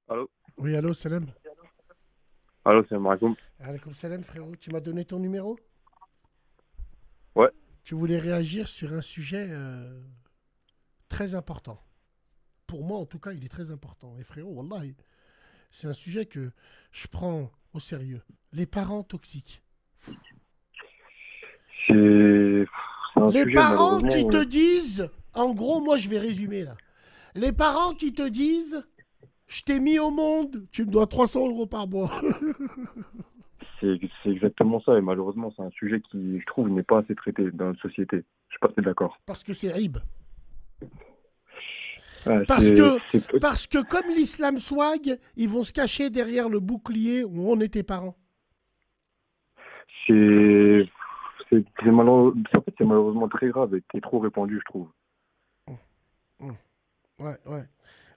Allô? Oui, allô, salam. Allô, c'est Marcoum. Alaikum salam, frérot. Tu m'as donné ton numéro? Ouais, Tu voulais réagir sur un sujet très important. Pour moi, en tout cas, il est très important. Et frérot, wallah, c'est un sujet que je prends au sérieux. Les parents toxiques. c'est c'est un Les sujet, parents qui malheureusement. te disent, en gros, moi je vais résumer là. Les parents qui te disent, je t'ai mis au monde, tu me dois 300 € par mois. C'est exactement ça. Et malheureusement, c'est un sujet qui, je trouve, n'est pas assez traité dans notre société. Je suis pas assez d'accord. Parce que c'est rib. Ouais, Parce que, parce que comme l'islam swag, ils vont se cacher derrière le bouclier où on était parents. c'est, en fait, c'est malheureusement très grave et trop répandu, je trouve. Mmh. Ouais, ouais,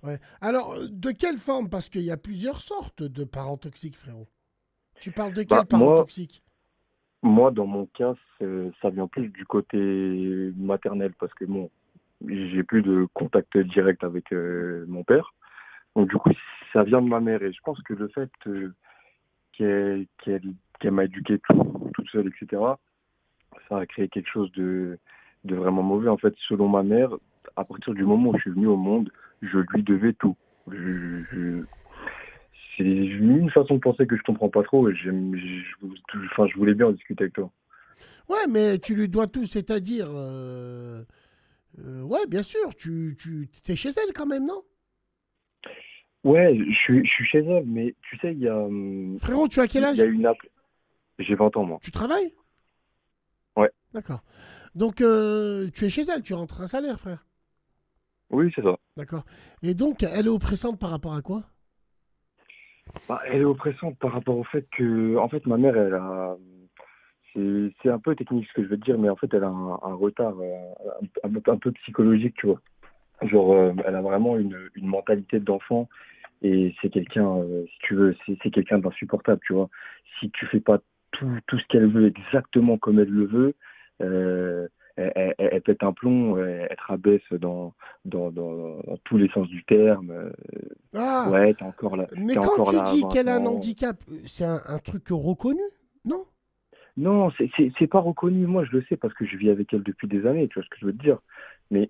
ouais. Alors, de quelle forme? Parce qu'il y a plusieurs sortes de parents toxiques, frérot. Tu parles de Bah, quels parents toxiques? dans mon cas, ça vient plus du côté maternel parce que bon, j'ai plus de contact direct avec mon père. Donc, du coup, ça vient de ma mère. Et je pense que le fait qu'elle qu'elle, qu'elle m'a éduqué toute seule, etc., ça a créé quelque chose de vraiment mauvais. En fait, selon ma mère, à partir du moment où je suis venu au monde, je lui devais tout. C'est une façon de penser que je comprends pas trop et enfin, je voulais bien en discuter avec toi. Ouais, mais tu lui dois tout, c'est-à-dire... ouais, bien sûr, tu t'es chez elle quand même, non? Ouais, je suis chez elle, mais tu sais, Frérot, tu as quel il y a âge? une app. J'ai 20 ans, moi. Tu travailles? Ouais, D'accord. Donc, tu es chez elle, tu rentres un salaire, frère. oui, c'est ça. D'accord. Et donc, elle est oppressante par rapport à quoi? Bah, elle est oppressante par rapport au fait que, en fait, ma mère, c'est un peu technique ce que je veux te dire, mais en fait, elle a un retard un peu psychologique, tu vois. Genre, elle a vraiment une mentalité d'enfant et c'est quelqu'un, si tu veux, c'est quelqu'un d'insupportable, tu vois. Si tu fais pas tout ce qu'elle veut exactement comme elle le veut, euh, elle pète un plomb, elle te rabaisse dans tous les sens du terme. Ah, Ouais, mais t'es quand encore tu là à dis 20 qu'elle a un ans. handicap, c'est un truc reconnu, non? Non, c'est pas reconnu. Moi, je le sais parce que je vis avec elle depuis des années, tu vois ce que je veux te dire. Mais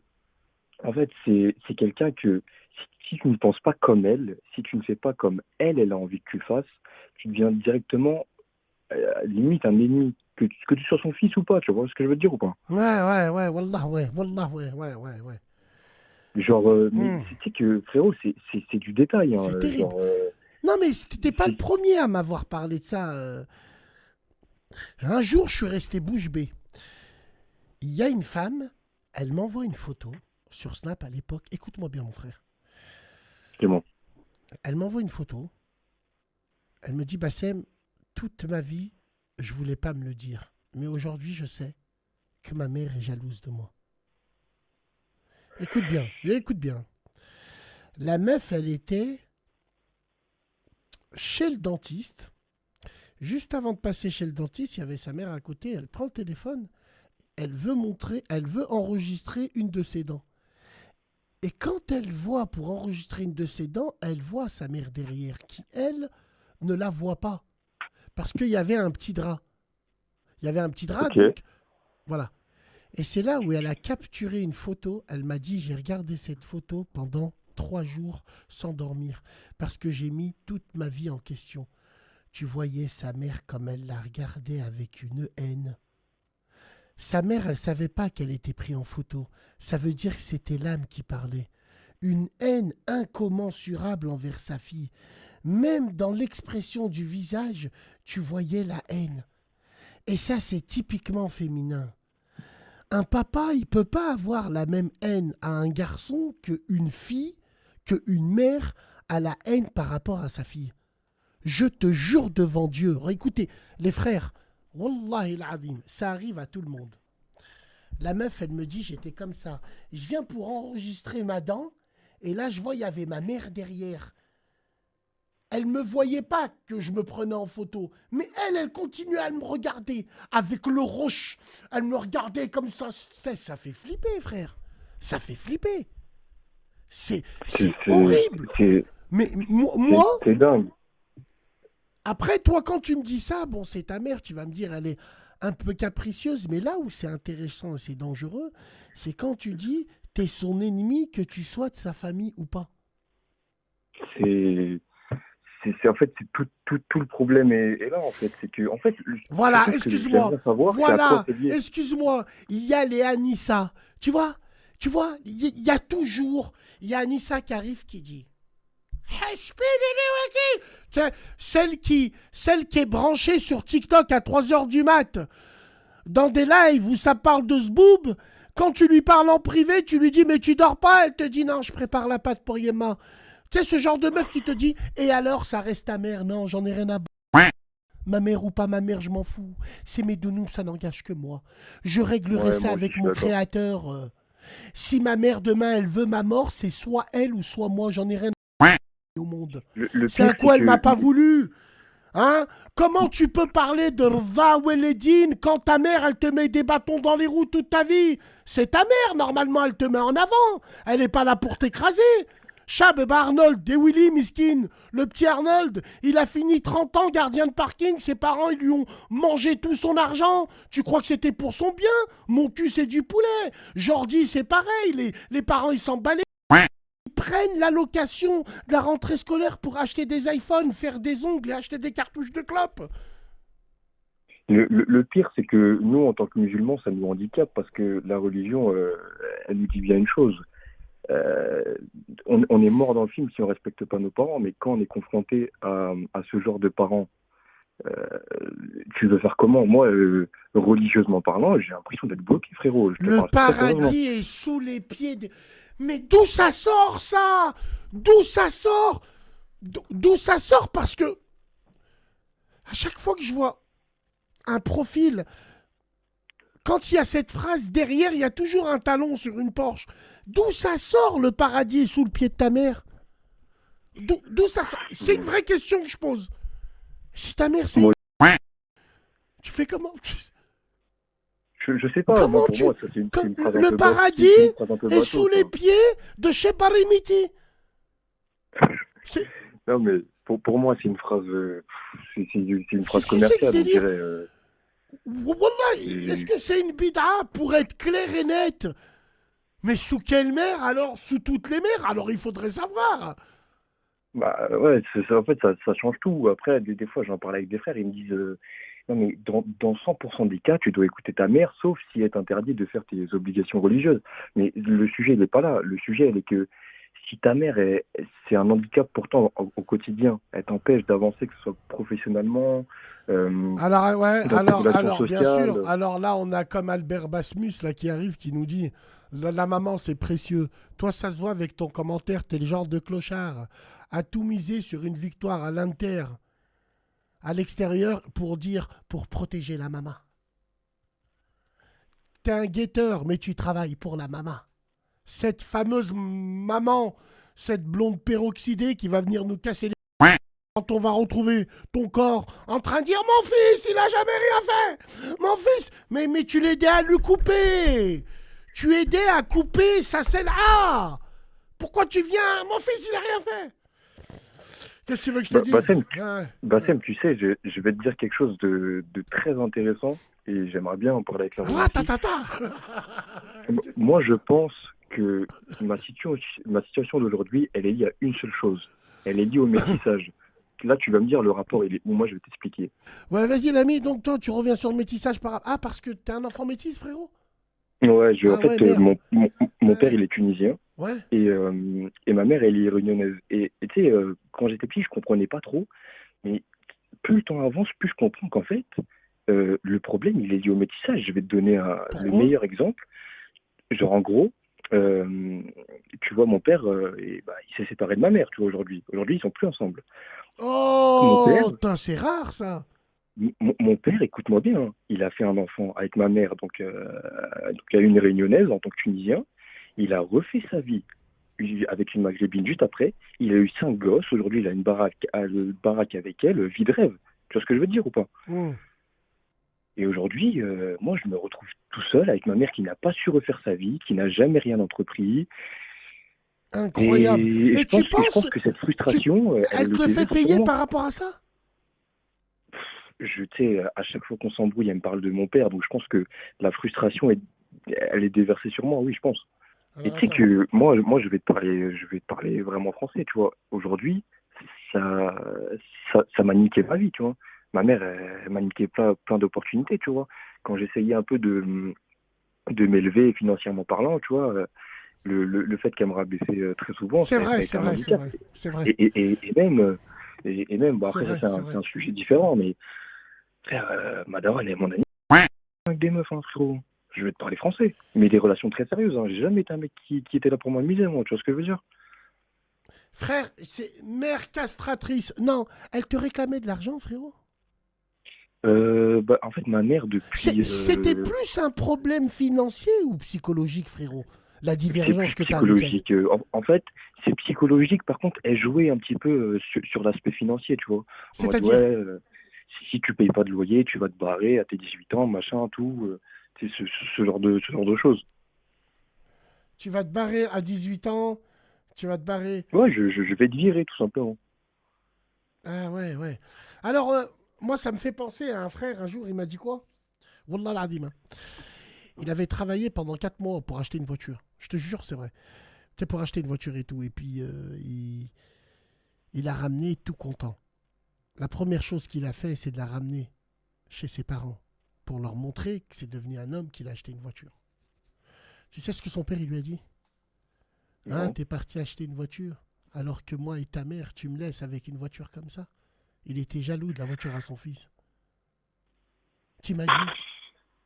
en fait, c'est quelqu'un que si tu ne penses pas comme elle, si tu ne fais pas comme elle a envie que tu fasses, tu deviens directement limite un ennemi, que tu sois son fils ou pas, tu vois ce que je veux te dire ou pas? Ouais, wallah, ouais. Genre, mais Hmm. tu sais que frérot, c'est du détail, hein, C'est terrible. genre, Non, mais t'étais pas le c'est, premier à m'avoir parlé de ça. Un jour, je suis resté bouche bée. Il y a une femme, elle m'envoie une photo sur Snap à l'époque. Écoute-moi bien, mon frère. c'est bon. Elle m'envoie une photo. Elle me dit, Bassem, toute ma vie, je voulais pas me le dire. Mais aujourd'hui, je sais que ma mère est jalouse de moi. Écoute bien, écoute bien. La meuf, elle était chez le dentiste. Juste avant de passer chez le dentiste, il y avait sa mère à côté. Elle prend le téléphone. Elle veut enregistrer une de ses dents. Et quand elle voit pour enregistrer une de ses dents, elle voit sa mère derrière qui, elle, ne la voit pas. Parce qu'il y avait un petit drap. Il y avait un petit drap, Ok. donc voilà. Et c'est là où elle a capturé une photo. Elle m'a dit, j'ai regardé cette photo pendant 3 jours sans dormir. Parce que j'ai mis toute ma vie en question. Tu voyais sa mère comme elle la regardait avec une haine. Sa mère, elle savait pas qu'elle était prise en photo. Ça veut dire que c'était l'âme qui parlait. Une haine incommensurable envers sa fille. Même dans l'expression du visage, tu voyais la haine. Et ça, c'est typiquement féminin. Un papa, il peut pas avoir la même haine à un garçon qu'une fille, qu'une mère a la haine par rapport à sa fille. Je te jure devant Dieu. Écoutez, les frères, Wallahi al-Azim, ça arrive à tout le monde. La meuf, elle me dit, j'étais comme ça. Je viens pour enregistrer ma dent, et là, je vois, il y avait ma mère derrière. Elle me voyait pas que je me prenais en photo, mais elle continuait à me regarder avec le roche. Elle me regardait comme ça. Ça fait flipper, frère. Ça fait flipper. C'est, C'est c'est, horrible. c'est, Mais moi, C'est dingue. après, toi, quand tu me dis ça, bon, c'est ta mère, tu vas me dire, elle est un peu capricieuse, mais là où c'est intéressant et c'est dangereux, c'est quand tu dis, t'es son ennemi, que tu sois de sa famille ou pas. C'est, en fait, c'est tout le problème est là, en fait. C'est que, en fait, Voilà, surtout ce que excuse-moi, j'aimerais savoir, c'est à quoi voilà, c'est lié. excuse-moi, il y a les Anissa, tu vois, il y a toujours, il y a Anissa qui arrive qui dit, tu sais, celle qui est branchée sur TikTok à 3 heures du mat, dans des lives où ça parle de ce boob, quand tu lui parles en privé, tu lui dis mais tu dors pas, elle te dit non, je prépare la pâte pour Yema. Tu sais, ce genre de meuf qui te dit et alors ça reste ta mère, non, j'en ai rien à. Ma mère ou pas ma mère, je m'en fous. C'est mes deux noms, ça n'engage que moi. Je réglerai Ouais, ça moi aussi, je avec suis mon d'accord. créateur. Si ma mère demain elle veut ma mort, c'est soit elle ou soit moi, j'en ai rien au monde. Le C'est pire, un c'est quoi elle m'a que, pas voulu. Hein? Comment tu peux parler de Rva Weledine quand ta mère, elle te met des bâtons dans les roues toute ta vie? C'est ta mère, normalement, elle te met en avant. Elle n'est pas là pour t'écraser. Chab, Arnold, des Willy, Miskin, le petit Arnold, il a fini 30 ans gardien de parking, ses parents, ils lui ont mangé tout son argent. Tu crois que c'était pour son bien? Mon cul, c'est du poulet. Jordi, c'est pareil, les parents, ils s'en balaient, prennent l'allocation de la rentrée scolaire pour acheter des iPhones, faire des ongles et acheter des cartouches de clopes. le pire, c'est que nous, en tant que musulmans, ça nous handicape parce que la religion, elle nous dit bien une chose. Euh, on est mort dans le film si on respecte pas nos parents, mais quand on est confronté à ce genre de parents, euh, tu veux faire comment? Moi, religieusement parlant, j'ai l'impression d'être bloqué, frérot. Je te Le parle très sérieusement. paradis est sous les pieds de. Mais d'où ça sort ça? D'où ça sort? D'où ça sort? Parce que à chaque fois que je vois un profil, quand il y a cette phrase derrière, il y a toujours un talon sur une Porsche. D'où ça sort le paradis est sous le pied de ta mère? D'où ça sort? C'est une vraie question que je pose. Si ta mère c'est. Moi, Tu fais comment? je sais pas. Moi, Comment pour tu. moi, ça c'est une phrase un Le peu bateau. paradis C'est une phrase un peu est bateau, sous ça. les pieds de Shebarimiti. C'est. Non, mais pour moi, c'est une phrase, c'est une phrase Qu'est-ce que c'est que ce commerciale, on délire? dirait. Wallah, est-ce Et- que c'est une bid'a pour être clair et net? Mais sous quelle mer alors? Sous toutes les mers? Alors il faudrait savoir. Bah ouais, en fait, ça change tout. Après, des fois, j'en parle avec des frères, ils me disent, non, mais dans 100% des cas, tu dois écouter ta mère, sauf si elle t'interdit de faire tes obligations religieuses. Mais le sujet, il n'est pas là. Le sujet, il est que si ta mère, c'est un handicap pourtant au quotidien, elle t'empêche d'avancer, que ce soit professionnellement, euh, Alors, ouais, dans tes relations alors, bien sûr. sociales. Alors là, on a comme Albert Basmus là, qui arrive, qui nous dit la maman, c'est précieux. Toi, ça se voit avec ton commentaire, t'es le genre de clochard à tout miser sur une victoire à l'Inter, à l'extérieur, pour protéger la maman. T'es un guetteur, mais tu travailles pour la maman. Cette fameuse maman, cette blonde peroxydée qui va venir nous casser les. Quand on va retrouver ton corps en train de dire mon fils, il a jamais rien fait. Mon fils, mais tu l'aidais à lui couper. Tu aidais à couper sa selle A. Pourquoi tu viens? Mon fils, il a rien fait. Qu'est-ce que tu veux que je te dise? Bassem, Ouais, ouais. Bassem, tu sais, je vais te dire quelque chose de très intéressant et j'aimerais bien en parler avec la aussi. Ratatata. Moi, je pense que ma situation d'aujourd'hui, elle est liée à une seule chose. Elle est liée au métissage. Là, tu vas me dire le rapport, il est où? Moi, je vais t'expliquer. Ouais, vas-y l'ami, donc toi tu reviens sur le métissage par. Ah, parce que t'es un enfant métis, frérot? Ouais, en Ah ouais, fait, merde. mon père, Ouais. il est tunisien Ouais. et ma mère, elle est réunionnaise. Et tu sais, quand j'étais petit, je comprenais pas trop. Mais plus le temps avance, plus je comprends qu'en fait, le problème, il est lié au métissage. Je vais te donner le Pourquoi? meilleur exemple. Genre, en gros, tu vois, mon père, il s'est séparé de ma mère, tu vois, aujourd'hui. Aujourd'hui, ils sont plus ensemble. Mon père, Oh, putain, c'est rare ça. mon père, écoute-moi bien, hein, il a fait un enfant avec ma mère, donc il a une réunionnaise en tant que Tunisien. Il a refait sa vie avec une maghrébine juste après. Il a eu 5 gosses. Aujourd'hui, il a une baraque avec elle, vie de rêve. Tu vois ce que je veux dire ou pas? Hmm. Et aujourd'hui, moi, je me retrouve tout seul avec ma mère qui n'a pas su refaire sa vie, qui n'a jamais rien entrepris. Incroyable. Et tu Je penses, pense que cette tu, frustration, elle elle le te fait devait payer forcément. par rapport à ça? Tu sais, à chaque fois qu'on s'embrouille, elle me parle de mon père, donc je pense que la frustration, elle est déversée sur moi, oui, je pense. Et Alors tu sais attends. que moi, je vais te parler vraiment français, tu vois. Aujourd'hui, ça, ça m'a niqué ma vie, tu vois. Ma mère, elle m'a niqué plein d'opportunités, tu vois. Quand j'essayais un peu de m'élever financièrement parlant, tu vois, le fait qu'elle me rabaissait très souvent, C'est ça vrai, a été c'est un vrai, c'est handicap. vrai, c'est vrai, Et même, bon, c'est après, ça, vrai, c'est c'est vrai, un sujet c'est vrai. différent, mais frère, ma daronne, elle est mon ami avec des meufs, hein, frérot. Je vais te parler français. Mais des relations très sérieuses, hein. J'ai jamais été un mec qui était là pour m'amuser, moi, tu vois ce que je veux dire? Frère, c'est mère castratrice. Non, elle te réclamait de l'argent, frérot. Bah, en fait, ma mère, depuis. C'était plus un problème financier ou psychologique, frérot, la C'est plus divergence que tu as avec elle. psychologique. En fait, c'est psychologique. Par contre, elle jouait un petit peu sur l'aspect financier, tu vois. En mode, ouais, C'est-à-dire, si tu payes pas de loyer, tu vas te barrer à tes 18 ans, machin, tout. C'est ce genre de choses. tu vas te barrer à 18 ans, tu vas te barrer. Ouais, je vais te virer, tout simplement. Ah ouais, ouais. Alors, moi, ça me fait penser à un frère, un jour, il m'a dit quoi? Wallah l'adim, hein. Il avait travaillé pendant 4 mois pour acheter une voiture. Je te jure, c'est vrai. Tu sais, pour acheter une voiture et tout. Et puis, il a ramené tout content. La première chose qu'il a fait, c'est de la ramener chez ses parents pour leur montrer que c'est devenu un homme qu'il a acheté une voiture. Tu sais ce que son père il lui a dit? Hein, Non. t'es parti acheter une voiture alors que moi et ta mère, tu me laisses avec une voiture comme ça. Il était jaloux de la voiture à son fils. T'imagines?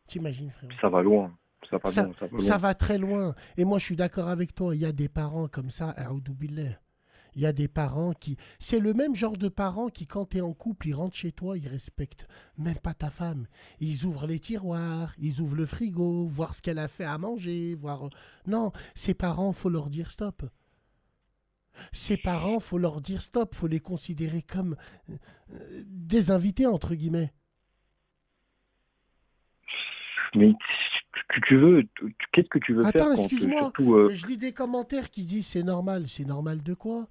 T'imagines, frérot? Ça va loin. Ça va Ça, loin, ça va ça loin. va très loin. Et moi, je suis d'accord avec toi. Il y a des parents comme ça, a'oudou billah. Il y a des parents qui... C'est le même genre de parents qui, quand tu es en couple, ils rentrent chez toi, ils respectent même pas ta femme. Ils ouvrent les tiroirs, ils ouvrent le frigo, voir ce qu'elle a fait à manger, voir... Non, ces parents, faut leur dire stop. Ces parents, faut leur dire stop, faut les considérer comme des invités, entre guillemets. Mais tu veux, qu'est-ce que tu veux faire Attends, quand, excuse-moi, surtout, je lis des commentaires qui disent c'est normal. C'est normal de quoi?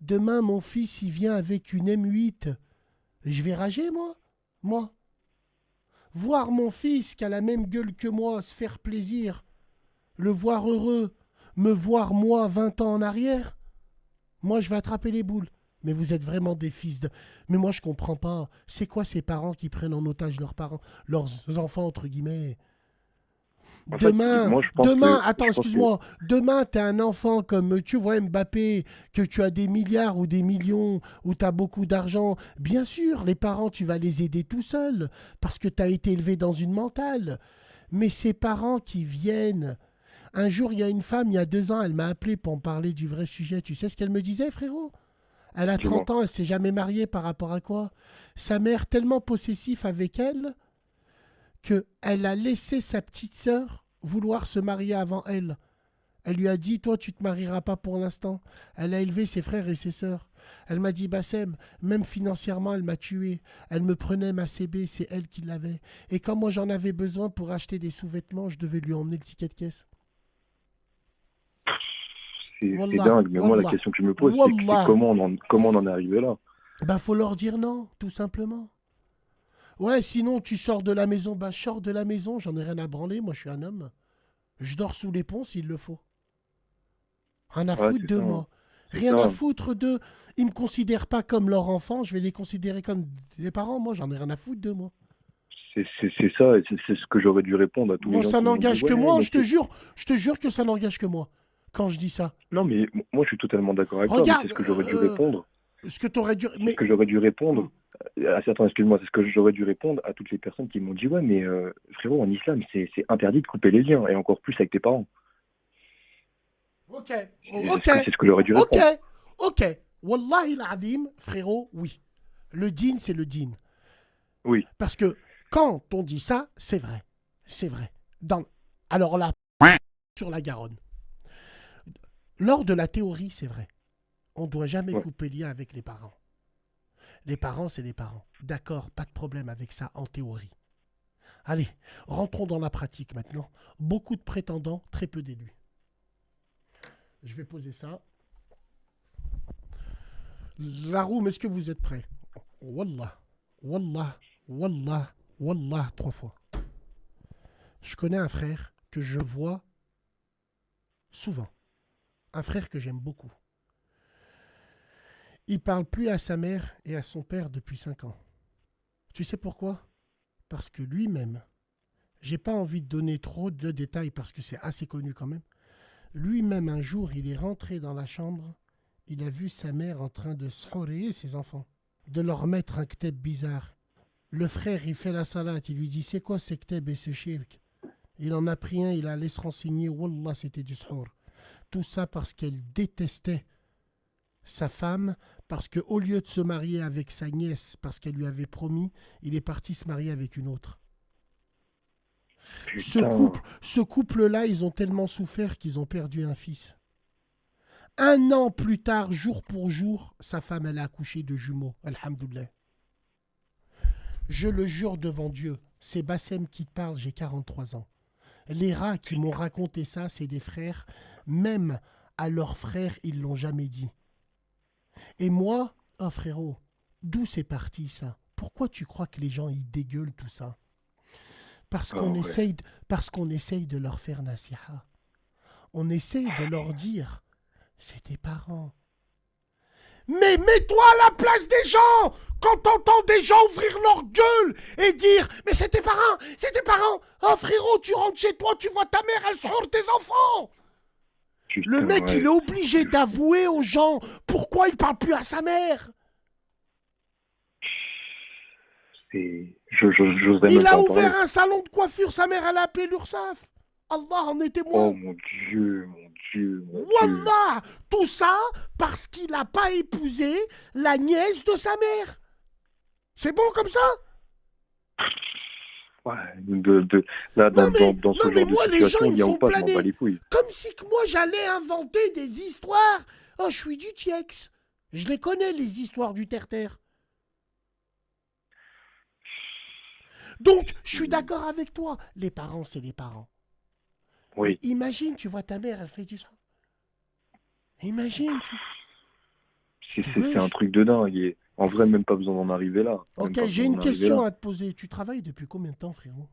Demain, mon fils, il vient avec une M8. Je vais rager, moi? Moi? Voir mon fils qui a la même gueule que moi se faire plaisir, le voir heureux, me voir moi 20 ans en arrière, moi je vais attraper les boules. Mais vous êtes vraiment des fils de... Mais moi je comprends pas. C'est quoi ces parents qui prennent en otage leurs parents, leurs enfants entre guillemets? en fait, Demain, moi, attends, je pense que, excuse-moi, demain, t'es un enfant comme, tu vois, Mbappé, que tu as des milliards ou des millions, ou tu as beaucoup d'argent. Bien sûr, les parents, tu vas les aider tout seul, parce que tu as été élevé dans une mentale. Mais ces parents qui viennent... Un jour, il y a une femme, il y a 2 ans, elle m'a appelé pour me parler du vrai sujet. Tu sais ce qu'elle me disait, frérot? Elle a dis-moi, 30 ans, elle s'est jamais mariée par rapport à quoi? Sa mère tellement possessive avec elle qu'elle a laissé sa petite sœur vouloir se marier avant elle. Elle lui a dit, toi, tu te marieras pas pour l'instant. Elle a élevé ses frères et ses sœurs. Elle m'a dit, Bassem, même financièrement, elle m'a tué. Elle me prenait ma CB, c'est elle qui l'avait. Et quand moi j'en avais besoin pour acheter des sous-vêtements, je devais lui emmener le ticket de caisse. c'est Wallah, dingue. Mais moi, la wallah, question que je me pose, c'est wallah. comment on en est arrivé là? Bah, faut leur dire non, tout simplement. Ouais, sinon tu sors de la maison, bah, je sors de la maison, j'en ai rien à branler, moi je suis un homme. Je dors sous les ponts s'il le faut. Rien à Ouais, foutre c'est de ça, hein. moi. C'est Rien à ça. foutre de. Ils me considèrent pas comme leur enfant, je vais les considérer comme des parents. Moi, j'en ai rien à foutre de moi. C'est ça, et c'est ce que j'aurais dû répondre à tous les Moi, gens ça qui m'ont dit, n'engage que ouais, moi, mais c'est. je te jure que ça n'engage que moi quand je dis ça. Non, mais moi, je suis totalement d'accord avec toi, mais c'est Regarde ce que j'aurais dû répondre. ce que tu aurais dû. C'est ce Mais que j'aurais dû répondre. hum, Attends, excuse-moi, c'est ce que j'aurais dû répondre à toutes les personnes qui m'ont dit, ouais, mais frérot, en islam, c'est interdit de couper les liens, et encore plus avec tes parents. ok, ok, C'est ce que j'aurais dû ok, répondre. ok. Wallahi l'adim, frérot, oui. Le din, c'est le din. Oui, Parce que quand on dit ça, c'est vrai. C'est vrai. Dans... Alors là, sur la Garonne. Lors de la théorie, c'est vrai. On ne doit jamais ouais. couper lien avec les parents. Les parents, c'est les parents. D'accord, pas de problème avec ça en théorie. Allez, rentrons dans la pratique maintenant. Beaucoup de prétendants, très peu d'élus. Je vais poser ça. Laroum, est-ce que vous êtes prêts? Wallah, Wallah, Wallah, Wallah, 3 fois. Je connais un frère que je vois souvent. Un frère que j'aime beaucoup. Il parle plus à sa mère et à son père depuis 5 ans. Tu sais pourquoi? Parce que lui-même, j'ai pas envie de donner trop de détails parce que c'est assez connu quand même. Lui-même, un jour, il est rentré dans la chambre, il a vu sa mère en train de s'oreiller ses enfants, de leur mettre un kteb bizarre. Le frère, il fait la salade, il lui dit, c'est quoi ce kteb et ce shirk? Il en a pris un, il allait se renseigner, wallah, c'était du sahur. Tout ça parce qu'elle détestait sa femme, parce qu'au lieu de se marier avec sa nièce, parce qu'elle lui avait promis, il est parti se marier avec une autre. Putain. Ce couple-là, ils ont tellement souffert qu'ils ont perdu un fils. 1 an plus tard, jour pour jour, sa femme, elle a accouché de jumeaux. Alhamdoulilah. Je le jure devant Dieu, c'est Bassem qui te parle, j'ai 43 ans. Les rats qui m'ont raconté ça, c'est des frères. Même à leurs frères, ils l'ont jamais dit. Et moi, oh frérot, d'où c'est parti ça? Pourquoi tu crois que les gens, ils dégueulent tout ça? Parce Ah qu'on ouais. essaye de leur faire nasiha. On essaye de leur dire, c'est tes parents. Mais mets-toi à la place des gens. Quand t'entends des gens ouvrir leur gueule et dire, mais c'est tes parents, c'est tes parents. Oh frérot, tu rentres chez toi, tu vois ta mère, elle sort tes enfants. Le Putain, mec, il est ouais. obligé d'avouer aux gens pourquoi il parle plus à sa mère. J'oserais Il même pas a en ouvert parler. un salon de coiffure, sa mère, elle a appelé l'URSSAF. Allah en est Oh témoin. mon Dieu, mon Dieu, mon Dieu. Wallah, tout ça parce qu'il n'a pas épousé la nièce de sa mère. C'est bon comme ça? Ouais, là, Non mais, dans ce non mais genre de moi les gens situation, ils me bien ou font pas, je m'en bats planer. les couilles. Comme si que moi j'allais inventer des histoires. Oh, je suis du Tiex. Je les connais les histoires du terre-terre. Donc, je suis C'est- d'accord avec toi. Les parents, c'est les parents. Mais Oui, imagine, tu vois ta mère, elle fait du ça. Imagine, tu c'est un wesh. truc de dingue. Et en vrai, même pas besoin d'en arriver là. Même Ok, pas j'ai besoin une d'en arriver question là. à te poser. Tu travailles depuis combien de temps, frérot?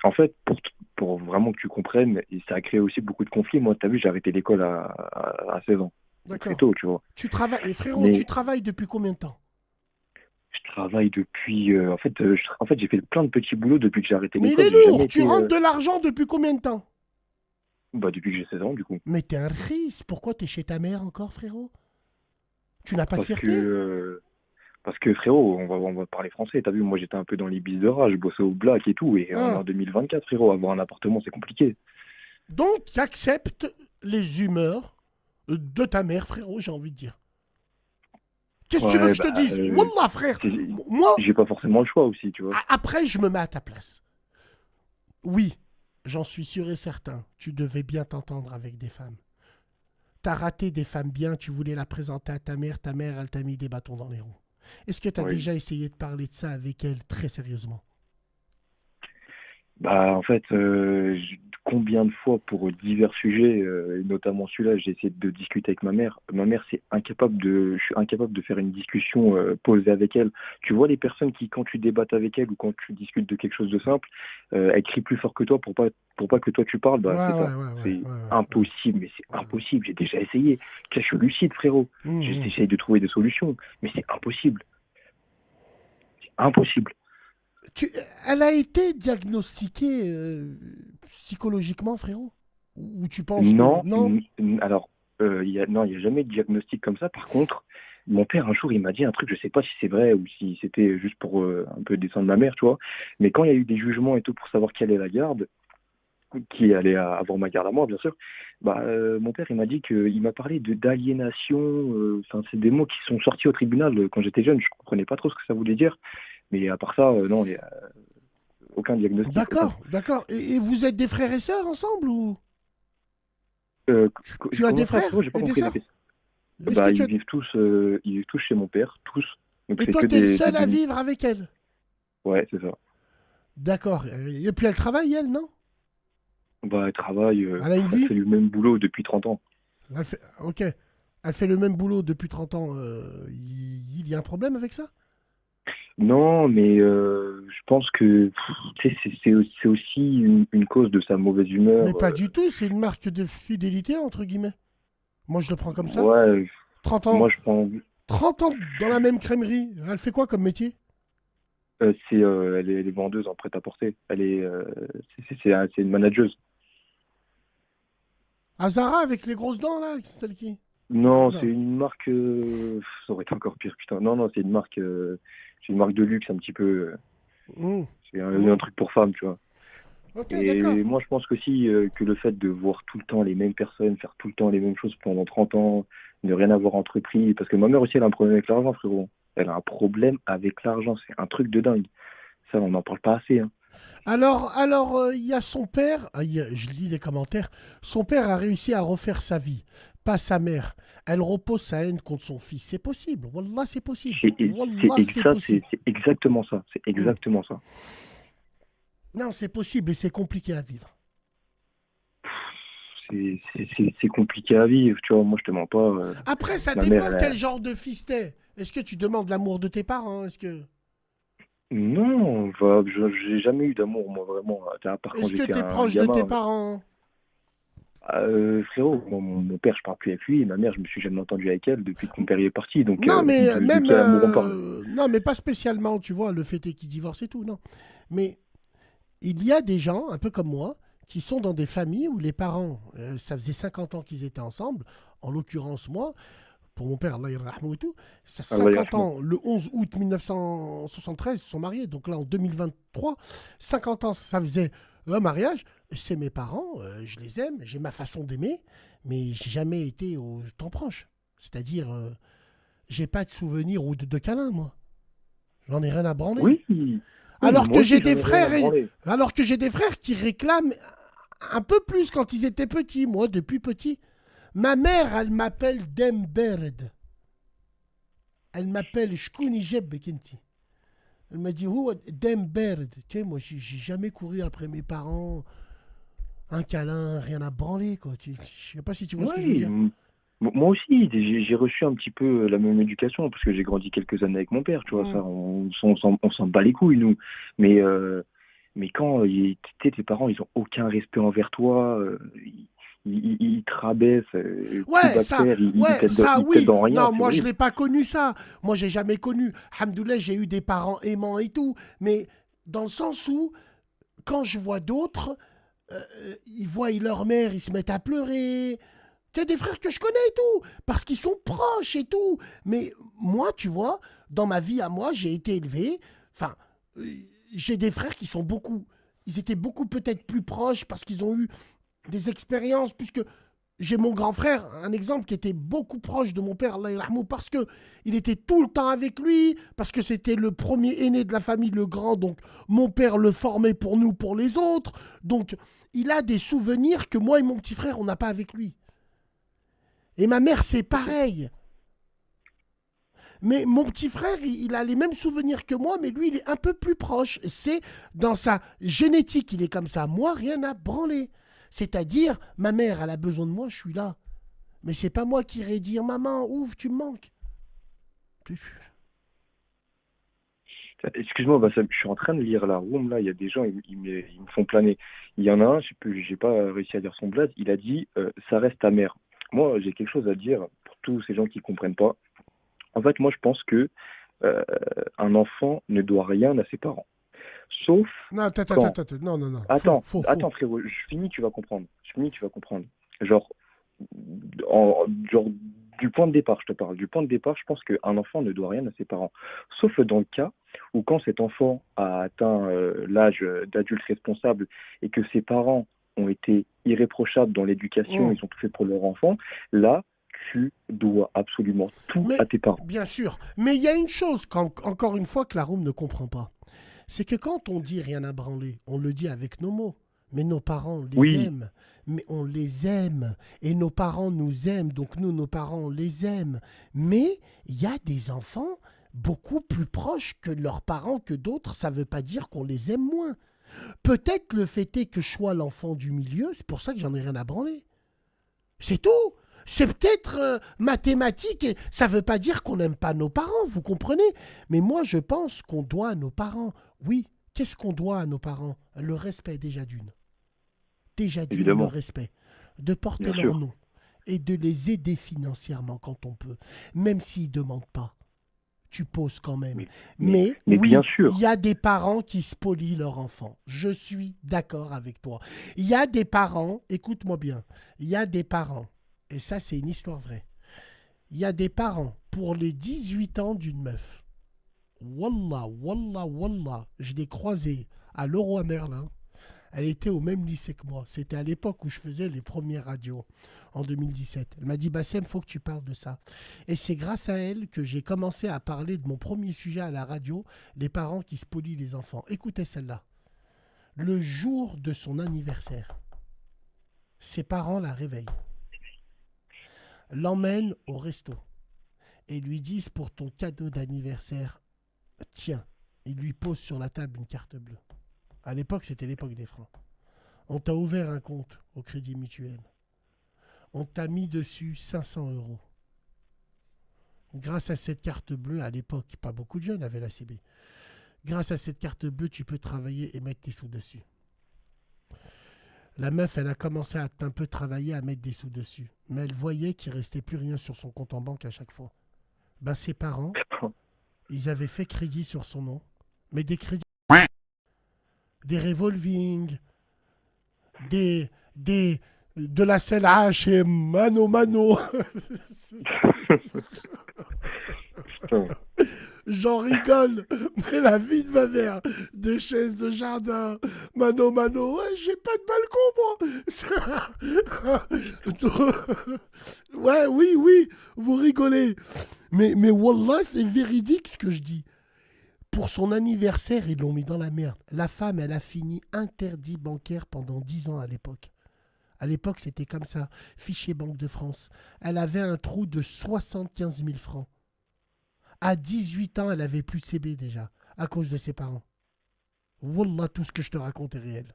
En fait, pour vraiment que tu comprennes, et ça a créé aussi beaucoup de conflits. Moi, t'as vu, j'ai arrêté l'école à 16 ans. Donc c'est D'accord. tôt, tu vois. Tu travailles, et frérot, tu Mais travailles depuis combien de temps? je travaille depuis. En fait, j'ai fait plein de petits boulots depuis que j'ai arrêté Mais il l'école. est J'ai jamais lourd. Tu été. rentres de l'argent depuis combien de temps? Bah, depuis que j'ai 16 ans, du coup. Mais t'es un riche. Pourquoi t'es chez ta mère encore, frérot? Tu n'as pas de Parce que, fierté? frérot, on va parler français. T'as vu, moi, j'étais un peu dans les bises de rage. Je bossais au black et tout. Et on est Hein? en 2024, frérot. Avoir un appartement, c'est compliqué. Donc, tu acceptes les humeurs de ta mère, frérot, j'ai envie de dire. Qu'est-ce que tu veux Ouais, que je te bah, dise? Wallah, frère. c'est- Moi, j'ai pas forcément le choix aussi, tu vois. après, je me mets à ta place. Oui, j'en suis sûr et certain. Tu devais bien t'entendre avec des femmes. T'as raté des femmes bien, tu voulais la présenter à ta mère, elle t'a mis des bâtons dans les roues. Est-ce que tu as Oui. déjà essayé de parler de ça avec elle très sérieusement? Bah, en fait, combien de fois pour divers sujets, et notamment celui-là, j'ai essayé de discuter avec ma mère. Ma mère, je suis incapable de faire une discussion posée avec elle. Tu vois les personnes qui, quand tu débattes avec elle ou quand tu discutes de quelque chose de simple, elle crie plus fort que toi pour pas que toi tu parles. Ouais, Bah, c'est ouais, ça. ouais, ouais, C'est ouais, ouais, impossible, mais c'est ouais. impossible. J'ai déjà essayé. Tu sais, je suis lucide, frérot. Mhm. J'essaye de trouver des solutions, mais c'est impossible. Impossible. Tu- Elle a été diagnostiquée psychologiquement, frérot? Ou tu penses que... Non, Non? alors, non, il y a jamais de diagnostic comme ça. Par contre, mon père, un jour, il m'a dit un truc, je sais pas si c'est vrai ou si c'était juste pour un peu descendre ma mère, tu vois. Mais quand il y a eu des jugements et tout pour savoir qui allait la garde, qui allait avoir ma garde à moi, bien sûr, bah, mon père, il m'a dit il m'a parlé d'aliénation. Enfin, c'est des mots qui sont sortis au tribunal quand j'étais jeune. Je comprenais pas trop ce que ça voulait dire. Mais à part ça, non, il y a aucun diagnostic, aucun. D'accord, d'accord. Et vous êtes des frères et sœurs ensemble ou... Tu as Comment des ça, frérot? frères J'ai pas et des compris la sœurs? question. Est-ce que Bah, tu as... ils vivent tous chez mon père, tous. Donc Et c'est toi, que t'es le des seul à demi. vivre avec elle? Ouais, c'est ça. D'accord. Et puis elle travaille, elle, non? Bah, elle travaille, Elle a une elle vie? fait le même boulot depuis 30 ans. Elle fait... Ok. Elle fait le même boulot depuis 30 ans. Il y a un problème avec ça? Non, mais je pense que tu sais, c'est aussi une cause de sa mauvaise Mais humeur. pas du tout, c'est une marque de fidélité, entre guillemets. Moi, je le prends comme ça. Ouais, 30 ans. moi je prends. 30 ans dans la même crèmerie. Elle fait quoi comme métier? Elle est vendeuse en prêt-à-porter. C'est une manageuse. Azara avec les grosses dents, là? Celle qui... Non, c'est Non. une marque. Ça aurait été encore pire, putain. Non, non, c'est une marque de luxe un petit peu. Mmh. C'est un Mmh. truc pour femmes, tu vois. Ok, d'accord. Et moi, je pense qu'aussi que le fait de voir tout le temps les mêmes personnes, faire tout le temps les mêmes choses pendant 30 ans, ne rien avoir entrepris, parce que ma mère aussi, elle a un problème avec l'argent, frérot. Elle a un problème avec l'argent, c'est un truc de dingue. Ça, on n'en parle pas assez, hein. Alors, il y a son père, je lis les commentaires, son père a réussi à refaire sa vie, pas sa mère. Elle repose sa haine contre son fils. C'est possible, Wallah, c'est possible. Wallah, c'est possible. C'est exactement ça. C'est Hmm. exactement ça. Non, c'est possible et c'est compliqué à vivre. C'est compliqué à vivre, tu vois. Moi, je te mens pas. Après, ça Ma mère, dépend elle quel a... genre de fils t'es. Est-ce que tu demandes l'amour de tes parents? Est-ce que, Non, bah, j'ai jamais eu d'amour, moi, vraiment. À part quand est-ce que j'étais t'es un proche de tes gamin. parents? Frérot, mon père, je parle plus avec lui, et ma mère, je me suis jamais entendu avec elle depuis que mon père y est parti. Donc, Non, mais de même, quel amour on parle? non, mais pas spécialement, tu vois, le fait est qu'ils divorcent et tout, non. Mais il y a des gens, un peu comme moi, qui sont dans des familles où les parents, ça faisait 50 ans qu'ils étaient ensemble. En l'occurrence, moi, pour mon père, Allah yarhamou et tout, ça Allah 50 yarhamou. ans, le 11 août 1973, ils se sont mariés. Donc là, en 2023, 50 ans, ça faisait un mariage. C'est mes parents, je les aime, j'ai ma façon d'aimer, mais j'ai jamais été au temps proche. C'est-à-dire, j'ai pas de souvenirs ou de câlins, moi. J'en ai rien à branler. Oui, oui, mais Alors moi que aussi, j'ai j'en des ai rien à frères branler. alors que j'ai des frères qui réclament un peu plus quand ils étaient petits. Moi, depuis petit, ma mère, elle m'appelle Demberd. Elle m'appelle Shkouni Jeb Kinti. Elle m'a dit, oh, Demberd. Tu sais, moi, j'ai jamais couru après mes parents. Un câlin, rien à branler, quoi. Je sais pas si tu vois ce que je veux Oui, dire. moi aussi, j'ai reçu un petit peu la même éducation, parce que j'ai grandi quelques années avec mon père, tu vois, Hmm. ça, on s'en bat les couilles, nous. Mais, mais quand tes parents, ils ont aucun respect envers toi, ils te rabaissent, tout va te faire, Ça, ils t'aident oui. dans rien, Non, c'est moi, je horrible. l'ai pas connu ça. Moi, j'ai jamais connu. Hamdoulah, j'ai eu des parents aimants et tout. Mais dans le sens où, quand je vois d'autres, ils voient leur mère, ils se mettent à pleurer. Tu sais, des frères que je connais et tout, parce qu'ils sont proches et tout. Mais moi, tu vois, dans ma vie à moi, j'ai été élevé. Enfin, euh, j'ai des frères qui sont beaucoup. Ils étaient beaucoup peut-être plus proches parce qu'ils ont eu des expériences, puisque j'ai mon grand frère, un exemple qui était beaucoup proche de mon père, Allah yarhamou, parce que il était tout le temps avec lui, parce que c'était le premier aîné de la famille, le grand, donc mon père le formait pour nous, pour les autres. Donc il a des souvenirs que moi et mon petit frère, on n'a pas avec lui. Et ma mère, c'est pareil. Mais mon petit frère, il a les mêmes souvenirs que moi, mais lui, il est un peu plus proche. C'est dans sa génétique, il est comme ça. Moi, rien à branler. C'est-à-dire, ma mère, elle a besoin de moi, je suis là. Mais c'est pas moi qui irai dire, maman, ouf, tu me manques. Excuse-moi, bah, je suis en train de lire la room, là, il y a des gens, ils me font planer. Il y en a un, j'ai pas réussi à lire son blaze, il a dit ça reste ta mère. Moi, j'ai quelque chose à dire pour tous ces gens qui comprennent pas. En fait, moi, je pense que euh, un enfant ne doit rien à ses parents. Sauf Non, attends, attends, quand. attends, non, non, non, faux, Attends, faux, faux. attends, frérot, je finis, tu vas comprendre. Je finis, tu vas comprendre. Genre, genre, du point de départ, je te parle. Du point de départ, je pense qu'un enfant ne doit rien à ses parents. Sauf dans le cas où quand cet enfant a atteint l'âge d'adulte responsable et que ses parents ont été irréprochables dans l'éducation, Hum. ils ont tout fait pour leur enfant, là, tu dois absolument tout à Mais, tes parents. bien sûr, mais il y a une chose, encore une fois, que la room ne comprend pas. C'est que quand on dit rien à branler, on le dit avec nos mots. Mais nos parents les Oui, aiment. Mais on les aime. Et nos parents nous aiment. Donc nous, nos parents, on les aime. Mais il y a des enfants beaucoup plus proches que leurs parents que d'autres. Ça ne veut pas dire qu'on les aime moins. Peut-être le fait est que je sois l'enfant du milieu, c'est pour ça que j'en ai rien à branler. C'est tout. C'est peut-être mathématique et ça ne veut pas dire qu'on n'aime pas nos parents, vous comprenez? Mais moi, je pense qu'on doit à nos parents. Oui, qu'est-ce qu'on doit à nos parents? Le respect déjà d'une. Déjà d'une, le Évidemment, respect. De porter bien leur sûr. nom et de les aider financièrement quand on peut. Même s'ils ne demandent pas, tu poses quand même. Mais, mais, Mais mais bien oui, il sûr. y a des parents qui spolient leur enfant. Je suis d'accord avec toi. Il y a des parents, écoute-moi bien, il y a des parents, et ça c'est une histoire vraie, il y a des parents pour les 18 ans d'une meuf. Wallah, wallah, wallah, je l'ai croisée à Leroy Merlin. Elle était au même lycée que moi. C'était à l'époque où je faisais les premières radios, en 2017. Elle m'a dit, Bassem, il faut que tu parles de ça. Et c'est grâce à elle que j'ai commencé à parler de mon premier sujet à la radio, les parents qui spolient les enfants. Écoutez celle-là. Le jour de son anniversaire, ses parents la réveillent, l'emmènent au resto et lui disent pour ton cadeau d'anniversaire, tiens, ils lui posent sur la table une carte bleue. À l'époque, c'était l'époque des francs. On t'a ouvert un compte au Crédit Mutuel. On t'a mis dessus 500 euros. Grâce à cette carte bleue, à l'époque, pas beaucoup de jeunes avaient la CB. Grâce à cette carte bleue, tu peux travailler et mettre tes sous dessus. La meuf, elle a commencé à un peu travailler, à mettre des sous dessus. Mais elle voyait qu'il restait plus rien sur son compte en banque à chaque fois. Ben, ses parents, ils avaient fait crédit sur son nom. Mais des crédits, des revolving, de la selle H et mano mano. Putain. J'en rigole, mais la vie de ma mère, des chaises de jardin, mano mano, ouais, j'ai pas de balcon, moi. Ouais, oui, oui, vous rigolez. Mais wallah, c'est véridique ce que je dis. Pour son anniversaire, ils l'ont mis dans la merde. La femme, elle a fini interdit bancaire pendant 10 ans à l'époque. À l'époque, c'était comme ça. Fichier Banque de France. Elle avait un trou de 75 000 francs. À 18 ans, elle avait plus de CB déjà, à cause de ses parents. Wallah, tout ce que je te raconte est réel.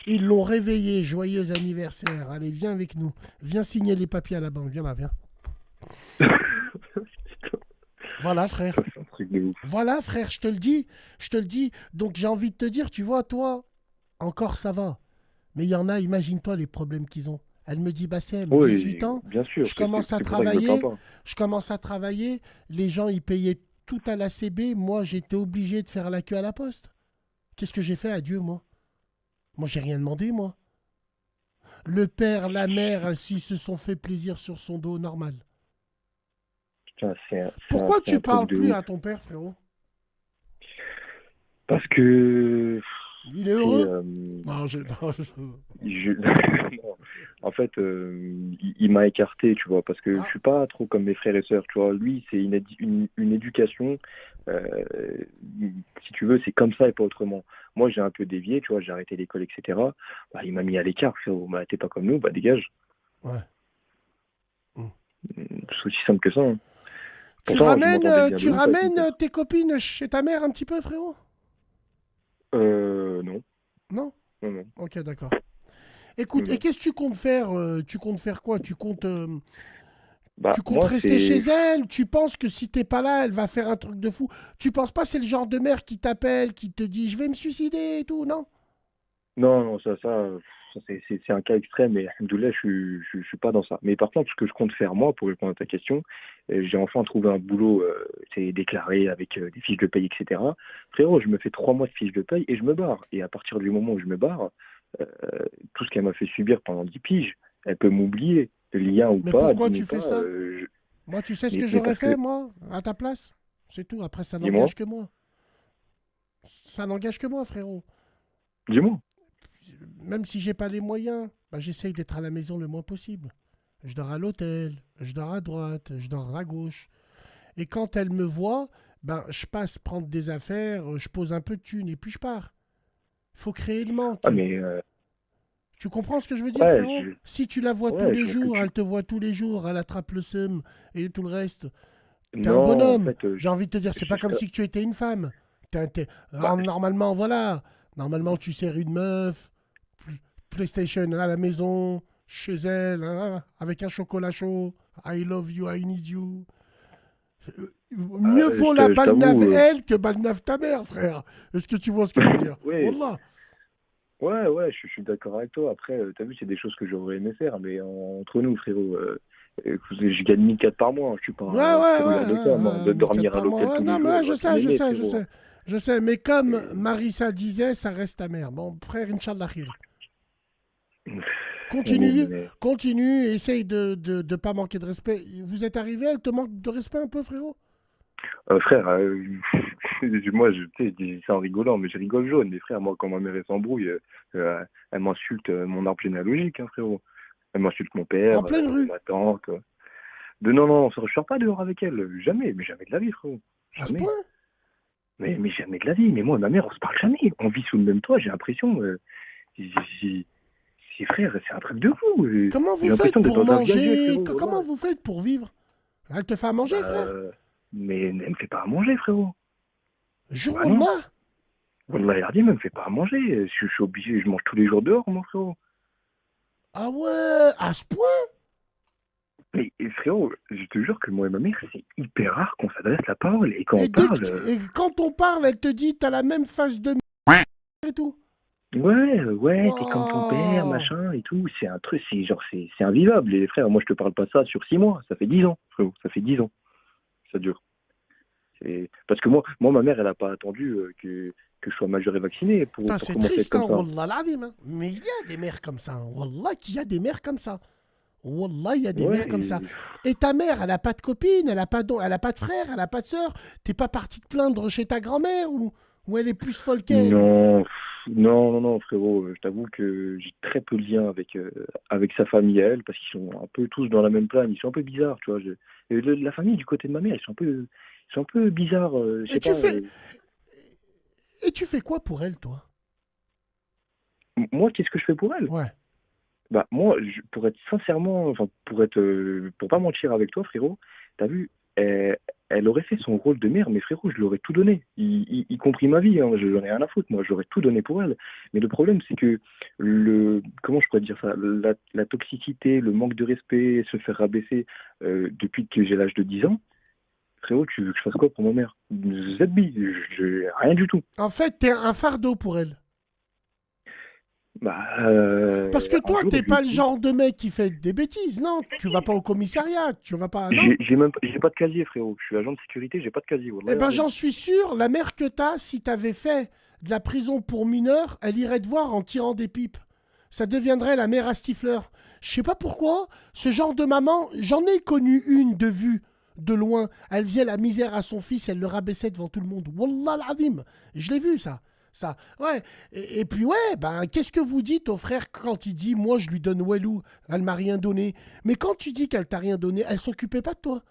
Ils l'ont réveillé, joyeux anniversaire. Allez, viens avec nous. Viens signer les papiers à la banque. Viens là, viens. Voilà, frère. Ça, c'est un truc de ouf. Voilà, frère, je te le dis. Je te le dis. Donc, j'ai envie de te dire, tu vois, toi, encore ça va. Mais il y en a, imagine-toi les problèmes qu'ils ont. Elle me dit, Bassem, 18 Oui, ans, bien sûr. je C'est c'est- commence à c'est pour ça que je me plains travailler, pas. les gens, ils payaient tout à la CB, moi, j'étais obligé de faire la queue à la poste. Qu'est-ce que j'ai fait à Dieu, moi? Moi, j'ai rien demandé, moi. Le père, la mère, s'ils se sont fait plaisir sur son dos, normal. Putain, Pourquoi c'est tu un truc parles de plus ouf. à ton père, frérot? Parce que Il est c'est, heureux? Non, je- non. En fait, il m'a écarté, tu vois, parce que je Ah, suis pas trop comme mes frères et sœurs, tu vois. Lui, c'est une éducation, euh, si tu veux, c'est comme ça et pas autrement. Moi, j'ai un peu dévié, tu vois, j'ai arrêté l'école, etc. Bah, il m'a mis à l'écart, frérot. Bah, t'es pas comme nous, bah dégage. ouais. Hmm. C'est aussi simple que ça, hein. Pourtant, je m'entendais bien de Tu ouf avec mon ramènes père. tes copines chez ta mère un petit peu, frérot? Non, Non? non, non, Ok, d'accord. non, Écoute, et non. qu'est-ce que tu comptes faire? Tu comptes faire quoi? Bah, Tu comptes moi, rester chez c'est elle? Tu penses que si t'es pas là, elle va faire un truc de fou? Tu penses pas c'est le genre de mère qui t'appelle, qui te dit je vais me suicider et tout, non? Non, non, c'est un cas extrême et alhamdoulilah, je suis pas dans ça. Mais par contre, ce que je compte faire, moi, pour répondre à ta question, j'ai enfin trouvé un boulot, c'est déclaré avec des fiches de paye, etc. Frérot, je me fais 3 mois de fiches de paye et je me barre. Et à partir du moment où je me barre, euh, tout ce qu'elle m'a fait subir pendant 10 piges, elle peut m'oublier, lien ou Mais pas, pourquoi dîne ou tu fais pas. ça? Moi, tu sais ce que Mais j'aurais parce fait, que, moi, à ta place? C'est tout. Après, ça dis-moi, n'engage que moi. Ça n'engage que moi, frérot. dis-moi. Même si j'ai pas les moyens, bah, j'essaye d'être à la maison le moins possible. Je dors à l'hôtel, je dors à droite, je dors à gauche. Et quand elle me voit, ben, je passe prendre des affaires, je pose un peu de thunes et puis je pars. Il faut créer le manque. Ah, mais, Tu comprends ce que je veux dire, ouais, frérot? Si tu la vois tous ouais, je les vois ce que jours, tu. elle te voit tous les jours, elle attrape le seum et tout le reste, t'es un Non, en bonhomme. fait, J'ai envie de te dire, c'est je- pas comme je- si tu étais une femme. Bah, Normalement, voilà. Normalement, tu sers une meuf, PlayStation à la maison, chez elle, hein, avec un chocolat chaud. I love you, I need you. Mieux vaut la je balnave t'avoue, elle que balnave ta mère, frère. Est-ce que tu vois ce que je veux dire? ouais, Wallah. ouais, je suis d'accord avec toi. Après, t'as vu, c'est des choses que j'aurais aimé faire, mais entre nous, frérot, je gagne 1004 par mois, hein. Je suis pas Ouais, un ouais, pourri de ça, moi. De 1004 dormir à par mois. l'hôtel Ouais, tous non, les mais là, jours, je tu sais, je m'aimais, sais, je frérot. sais. Je sais, mais comme Et- Marissa disait, ça reste ta mère. Bon, frère, Inch'Allah khir. Oui, Continue, mais continue, essaye de pas manquer de respect. Vous êtes arrivé, elle te manque de respect un peu, frérot? frère, moi, tu sais, je dis ça en rigolant, mais je rigole jaune. Mais frère, moi, quand ma mère elle s'embrouille, elle m'insulte mon arbre généalogique, hein, frérot. Elle m'insulte mon En père, pleine rue, ma tante. Non, non, je sors pas dehors avec elle. Jamais, mais jamais de la vie, frérot. à ce Jamais. point. Mais jamais de la vie. Mais moi et ma mère, on se parle jamais. On vit sous le même toit, j'ai l'impression. J'ai- j'ai- frère, c'est un truc de fou. Comment J'ai vous faites l'impression d'être pour dans un viager, manger? frérot. Comment Wallah. vous faites pour vivre? Elle te fait à manger, Bah, frère? mais elle me fait pas à manger, frérot. Jure Bah non. Wallah. Wallah, Yardim, elle me fait pas à manger. Je suis obligé, je mange tous les jours dehors, mon frérot. Ah ouais, à ce point? Mais frérot, je te jure que moi et ma mère, c'est hyper rare qu'on s'adresse la parole. Et quand on parle, Et quand on parle, elle te dit, t'as la même face de et tout. ouais, t'es comme ton père, Wow. machin et tout. C'est un truc, c'est genre, c'est invivable. Les frères, moi, je te parle pas ça sur 6 mois. Ça fait 10 ans, frérot. Ça fait 10 ans. Ça dure. Parce que ma mère, elle a pas attendu que je sois majeur et vacciné Putain, pour c'est commencer à être triste, hein, comme ça. Wallah l'azim, hein. Mais il y a des mères comme ça, hein. Wallah qu'il y a des mères comme ça. Wallah, il y a des Ouais, mères comme ça. Et ta mère, elle a pas de copine, elle a pas de frère, elle a pas de sœur. T'es pas parti te plaindre chez ta grand-mère ou elle est plus folle qu'elle ou... non, non, frérot. Je t'avoue que j'ai très peu de lien avec sa famille à elle, parce qu'ils sont un peu tous dans la même plane. Ils sont un peu bizarres, tu vois. Et la famille du côté de ma mère, ils sont un peu bizarres. Je Et sais pas. tu fais quoi pour elle, toi? Moi, qu'est-ce que je fais pour elle? Ouais. Bah, moi, pour être sincèrement, enfin, pour pas mentir avec toi, frérot, t'as vu, elle aurait fait son rôle de mère, mais frérot, je lui aurais tout donné, y compris ma vie, hein, je n'en ai rien à foutre, moi, j'aurais tout donné pour elle. Mais le problème, c'est que comment je pourrais dire ça, la toxicité, le manque de respect, se faire rabaisser depuis que j'ai l'âge de 10 ans, frérot, tu veux que je fasse quoi pour ma mère? ZB, rien du tout. En fait, t'es un fardeau pour elle. Bah, Parce que un toi, jour, t'es je lui pas le dis, genre de mec qui fait des bêtises, non? Tu vas pas au commissariat, tu vas pas... Non? j'ai pas de casier, frérot. Je suis agent de sécurité, j'ai pas de casier. Eh Wallah, ben, yardim. j'en suis sûr, la mère que t'as, si t'avais fait de la prison pour mineurs, elle irait te voir en tirant des pipes. Ça deviendrait la mère à Stifler. Je sais pas pourquoi, ce genre de maman, j'en ai connu une de vue, de loin. Elle faisait la misère à son fils, elle le rabaissait devant tout le monde. Wallah l'azim. Je l'ai vu, ça. Ça, ouais. Et puis, ouais, ben, qu'est-ce que vous dites au frère quand il dit, moi, je lui donne Walou, elle m'a rien donné. Mais quand tu dis qu'elle t'a rien donné, elle s'occupait pas de toi.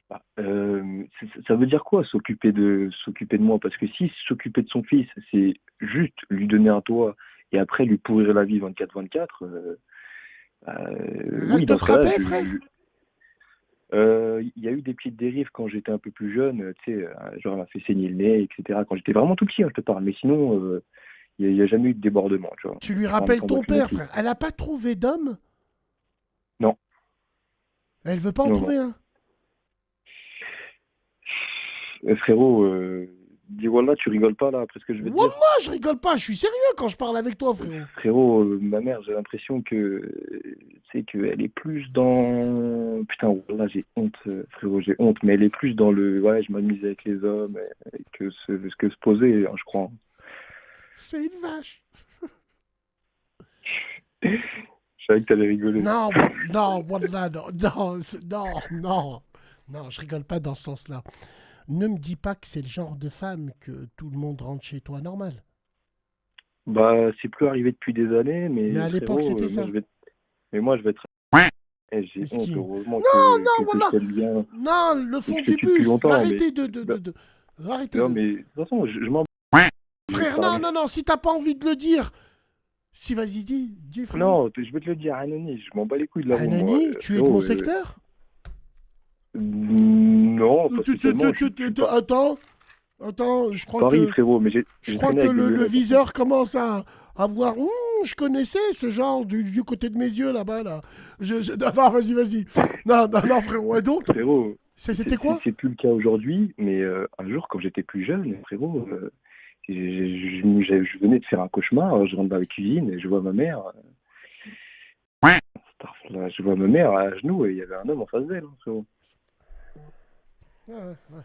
Bah, ça veut dire quoi, s'occuper de moi? Parce que si s'occuper de son fils, c'est juste lui donner un toit et après lui pourrir la vie 24/24, Elle oui, te dans ce cas-là, frappait, frère. il y a eu des petites dérives quand j'étais un peu plus jeune, tu sais, genre elle m'a fait saigner le nez, etc. Quand j'étais vraiment tout petit, hein, je te parle. Mais sinon, il y a jamais eu de débordement, tu vois. Tu lui Je parle rappelles quand moi ton que mon père, fils. frère. Elle a pas trouvé d'homme. Non, Elle veut pas en non. trouver un. Frérot, dis voilà, tu rigoles pas là après ce que je vais te dire. Wallah, je rigole pas, je suis sérieux quand je parle avec toi, frérot. Frérot, ma mère, j'ai l'impression tu sais, qu'elle est plus dans. Putain, là, j'ai honte, frérot, j'ai honte, mais elle est plus dans le. Ouais, je m'amuse avec les hommes que se poser, hein, je crois. C'est une vache. Je savais que t'allais rigoler. Non, non, Wallah, non, non, non. Non, je rigole pas dans ce sens-là. Ne me dis pas que c'est le genre de femme que tout le monde rentre chez toi normal. Bah, c'est plus arrivé depuis des années, Mais mais à l'époque, frérot, c'était ça. moi, je vais être. J'ai honte, Mesquine. heureusement Non, que non, je Wallah. t'aime bien, Non, le que fond je te du tue depuis bus. longtemps, mais. Arrêtez Bah, Arrêtez non, de... mais de toute façon, je m'en. Je vais te Frère, non, parler. non, non, si t'as pas envie de le dire. Si, vas-y, dis, frérot. Non, je vais te le dire, Anony, je m'en bats les couilles de l'avant, moi. Anani, tu es de Frérot, mon secteur? non, pas spécialement, je suis pas. Attends. Attends, je crois Paris, que, frérot, mais je j'ai crois traîné que avec des le lunettes en fait. viseur commence à voir. Je connaissais ce genre du côté de mes yeux là-bas, là. Non, non, vas-y, vas-y. Non, non, non, frérot. Et donc, Frérot, c'était quoi? c'est plus le cas aujourd'hui, mais un jour, quand j'étais plus jeune, frérot, je venais de faire un cauchemar, je rentre dans la cuisine et je vois ma mère, je vois ma mère à genoux et il y avait un homme en face d'elle, hein, frérot. Ouais, ouais, ouais.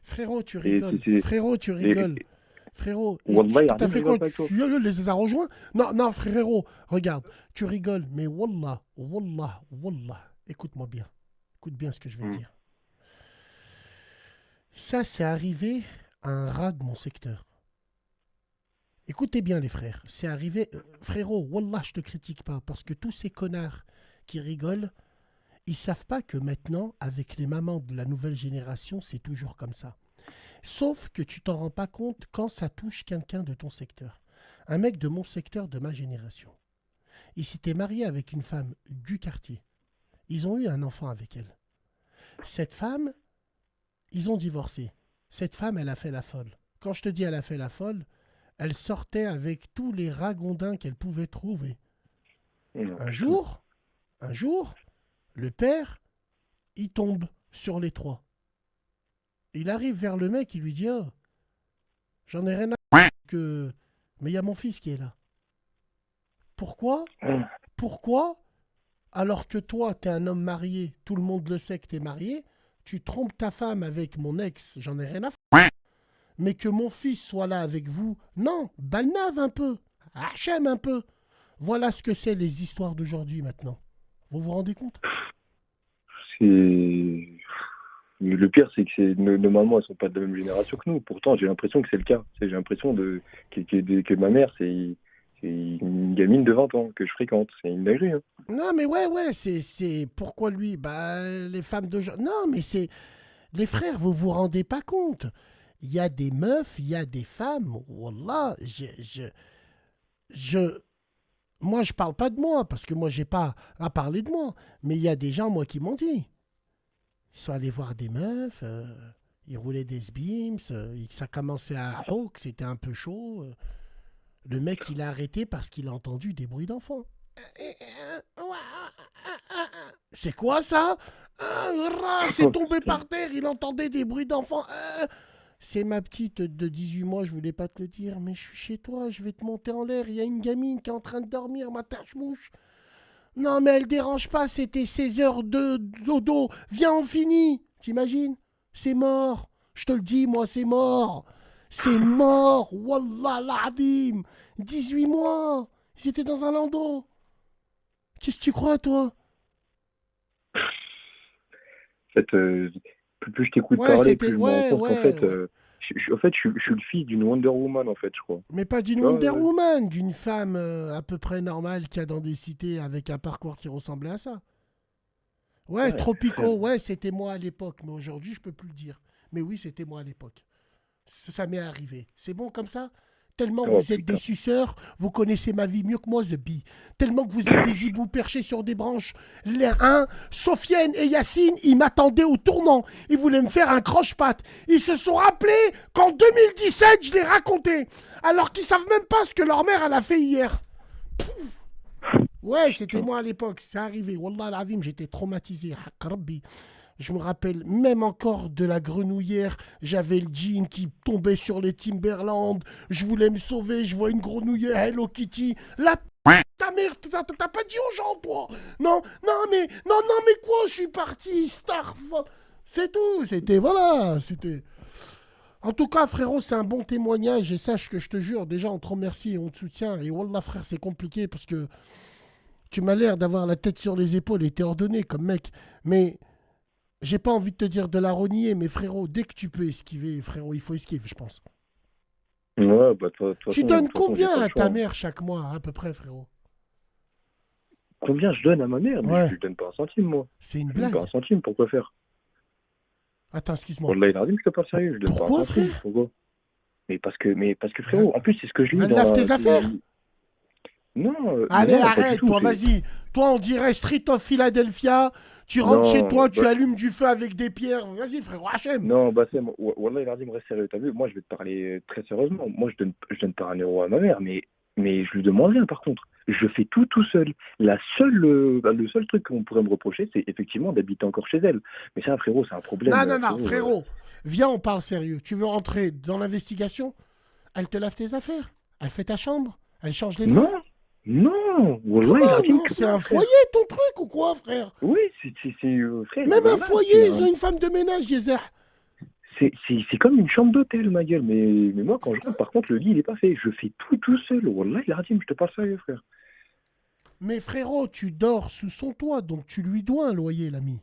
Frérot, tu Et rigoles. Frérot, tu et, rigoles. Frérot, et Wallah, t'as Yardim, je fait rigole quoi? pas avec toi. Tu les as rejoints? Non, non, frérot, regarde, tu rigoles, mais wallah, wallah, wallah, écoute-moi bien. Écoute bien ce que je vais te Hmm. dire. Ça, c'est arrivé à un rat de mon secteur. Écoutez bien, les frères. C'est arrivé. Frérot, wallah, je te critique pas. Parce que tous ces connards qui rigolent, ils savent pas que maintenant, avec les mamans de la nouvelle génération, c'est toujours comme ça. Sauf que tu t'en rends pas compte quand ça touche quelqu'un de ton secteur. Un mec de mon secteur, de ma génération. Il s'était marié avec une femme du quartier. Ils ont eu un enfant avec elle. Cette femme, ils ont divorcé. Cette femme, elle a fait la folle. Quand je te dis elle a fait la folle, elle sortait avec tous les ragondins qu'elle pouvait trouver. Non, Un putain. un jour, le père, il tombe sur les trois. Il arrive vers le mec, il lui dit oh, j'en ai rien à que. Mais il y a mon fils qui est là. Pourquoi Ah, Pourquoi alors que toi, t'es un homme marié, tout le monde le sait que t'es marié, tu trompes ta femme avec mon ex, j'en ai rien à faire. Mais que mon fils soit là avec vous, non, balnave un peu, hachem un peu. Voilà ce que c'est les histoires d'aujourd'hui maintenant. Vous vous rendez compte? c'est... Le pire, c'est que nos mamans, elles sont pas de la même génération que nous. Pourtant, j'ai l'impression que c'est le cas. J'ai l'impression que ma mère, c'est une gamine de 20 ans que je fréquente. C'est une dinguerie, hein. Non, mais ouais, ouais, c'est pourquoi lui? Bah, les femmes de genre. Non, mais c'est les frères, vous vous rendez pas compte. Il y a des meufs, il y a des femmes. Wallah, je, moi, je parle pas de moi parce que moi, j'ai pas à parler de moi. Mais il y a des gens, moi, qui m'ont dit. Ils sont allés voir des meufs, ils roulaient des sbims, ça commençait à que c'était un peu chaud. Le mec, il a arrêté parce qu'il a entendu des bruits d'enfants. C'est quoi ça? Un rat s'est Oh, tombé putain. par terre, il entendait des bruits d'enfants. C'est ma petite de 18 mois, je voulais pas te le dire, mais je suis chez toi, je vais te monter en l'air. Il y a une gamine qui est en train de dormir, ma tâche-mouche. Non, mais elle dérange pas, c'était 16 heures de dodo. Viens, on finit. T'imagines? C'est mort. Je te le dis, moi, c'est mort. C'est mort. Wallah l'azim. 18 mois. Ils étaient dans un landau. Qu'est-ce que tu crois, toi? En fait, plus je t'écoute Ouais, parler, c'était. plus je me rends Ouais, compte qu'en ouais, fait, ouais. je suis le fils d'une Wonder Woman, en fait, je crois. Mais pas d'une Tu vois, Wonder Woman, d'une femme à peu près normale qui a dans des cités avec un parcours qui ressemblait à ça. Ouais, ouais, frère. Tropico, ouais, c'était moi à l'époque, mais aujourd'hui, je peux plus le dire. Mais oui, c'était moi à l'époque. Ça m'est arrivé. C'est bon comme ça? Tellement Oh, vous êtes des putain. suceurs, vous connaissez ma vie mieux que moi, The Bee. Tellement que vous êtes des hiboux perchés sur des branches. Les uns, Sofiane et Yacine, ils m'attendaient au tournant. Ils voulaient me faire un croche-patte. Ils se sont rappelés qu'en 2017, je l'ai raconté. Alors qu'ils savent même pas ce que leur mère, elle a fait hier. Ouais, c'était Putain. moi à l'époque, c'est arrivé. Wallah al j'étais traumatisé. Haq Rabbi. Je me rappelle même encore de la grenouillère. J'avais le jean qui tombait sur les Timberland. Je voulais me sauver. Je vois une grenouillère Hello Kitty. La ta mère, t'as pas dit aux gens, toi. Non, non, mais quoi, je suis parti, star. C'est tout. C'était, voilà, c'était. En tout cas, frérot, c'est un bon témoignage. Et sache que je te jure, déjà, on te remercie et on te soutient. Et Wallah, frère, c'est compliqué parce que tu m'as l'air d'avoir la tête sur les épaules et t'es ordonné comme mec. Mais j'ai pas envie de te dire de la renier, mais frérot, dès que tu peux esquiver, frérot, il faut esquiver, je pense. Ouais, bah, Tu de donnes toute façon, j'ai combien pas le à choix, ta hein. mère chaque mois, à peu près, frérot? Combien je donne à ma mère? Mais je Ouais, lui donne pas un centime, moi. c'est une Je lui donne pas un blague. centime, pourquoi faire? Attends, excuse-moi. Wallah, il a dit que je te parle sérieux, je lui donne pas un Pourquoi, centime. frère? Pourquoi? Mais parce que Hein? frérot, en plus, c'est ce que je lis Elle dans lave la. tes affaires? Non, Allez, non, pas du arrête, tout. toi, vas-y. Toi, on dirait Street of Philadelphia. Tu rentres chez Non, toi, tu allumes du feu avec des pierres. Vas-y, frérot, Hachem. non, Bassem, Wallah, il a dit, me reste sérieux. T'as vu, moi, je vais te parler très sérieusement. Moi, je donne pas un euro à ma mère, mais je lui demande rien, par contre. Je fais tout seul. Le seul truc qu'on pourrait me reprocher, c'est effectivement d'habiter encore chez elle. Mais ça, frérot, c'est un problème. Non, non, non, Frérot, frérot. Viens, on parle sérieux. Tu veux rentrer dans l'investigation? Elle te lave tes affaires. Elle fait ta chambre. Elle change les draps. non, non, Wallah, il Comment a dit non? que C'est non, un frère. foyer, ton truc, ou quoi, frère? Oui, frère, Même un voilà, foyer, ils ont une femme de ménage, Yezer. c'est comme une chambre d'hôtel, ma gueule. Mais moi, quand je rentre, par contre, le lit, il est pas fait. Je fais tout seul. Wallah, il a dit, je te parle sérieux, frère. Mais frérot, tu dors sous son toit, donc tu lui dois un loyer, l'ami.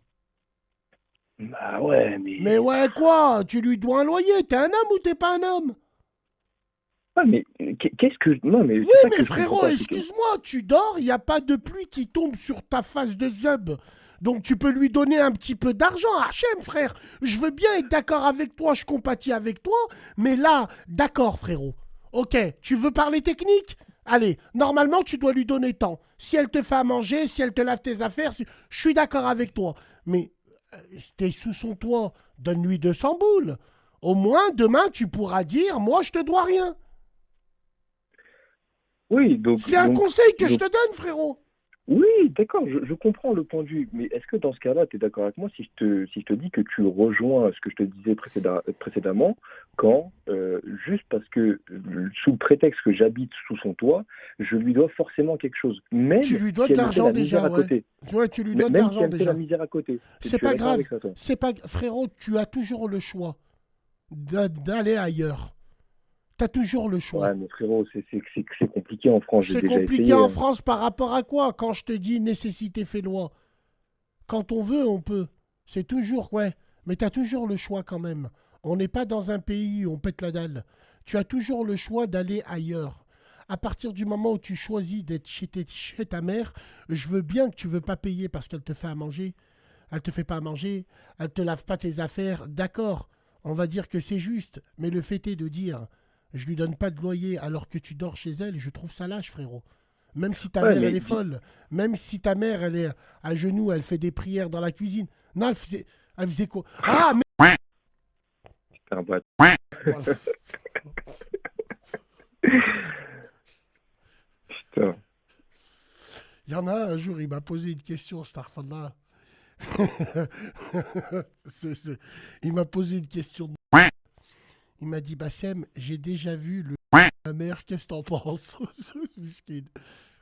Bah ouais, Mais mais. ouais, quoi? Tu lui dois un loyer. T'es un homme ou t'es pas un homme? Ah, mais qu'est-ce que. Non, mais Oui, c'est ça mais que je comprends frérot, pas. C'est que. excuse-moi, tu dors, il n'y a pas de pluie qui tombe sur ta face de zub. Donc tu peux lui donner un petit peu d'argent. Hachem, frère, je veux bien être d'accord avec toi, je compatis avec toi, mais là, d'accord, frérot. Ok, tu veux parler technique? Allez, normalement, tu dois lui donner tant. Si elle te fait à manger, si elle te lave tes affaires, je suis d'accord avec toi. Mais t'es sous son toit, donne-lui 200 boules. Au moins, demain, tu pourras dire, moi, je te dois rien. Oui, donc. C'est un donc, conseil que je donc te donne, frérot. oui, d'accord, je comprends le point de vue. Mais est-ce que dans ce cas-là, tu es d'accord avec moi si je te dis que tu rejoins ce que je te disais précédemment, quand, juste parce que, sous le prétexte que j'habite sous son toit, je lui dois forcément quelque chose, Tu même lui dois si de elle me fait l'argent la misère déjà, à ouais. côté. Ouais, tu lui dois de Même si l'argent elle me fait la déjà. misère à côté. C'est Tu es pas d'accord grave. avec ça, toi? C'est pas frérot, tu as toujours le choix d'aller ailleurs. Tu as toujours le choix. Ouais, mais frérot, c'est compliqué en France, j'ai C'est déjà compliqué essayé, en hein. France par rapport à quoi? Quand je te dis nécessité fait loi. Quand on veut, on peut. C'est toujours, ouais. Mais tu as toujours le choix quand même. On n'est pas dans un pays où on pète la dalle. Tu as toujours le choix d'aller ailleurs. À partir du moment où tu choisis d'être chez ta mère, je veux bien que tu veux pas payer parce qu'elle te fait à manger. Elle te fait pas à manger, elle te lave pas tes affaires. D'accord, on va dire que c'est juste. Mais le fait est de dire, je lui donne pas de loyer alors que tu dors chez elle, je trouve ça lâche, frérot. Même si ta Ouais, mère, mais elle est folle. Même si ta mère, elle est à genoux, elle fait des prières dans la cuisine. Non, elle faisait quoi? Ah, mais... putain, bah, Voilà. putain. Il y en a un jour, il m'a posé une question, Starfallah. Il m'a posé une question. Il m'a dit, Bassem, j'ai déjà vu le ma mère, qu'est-ce que t'en penses? Miskin.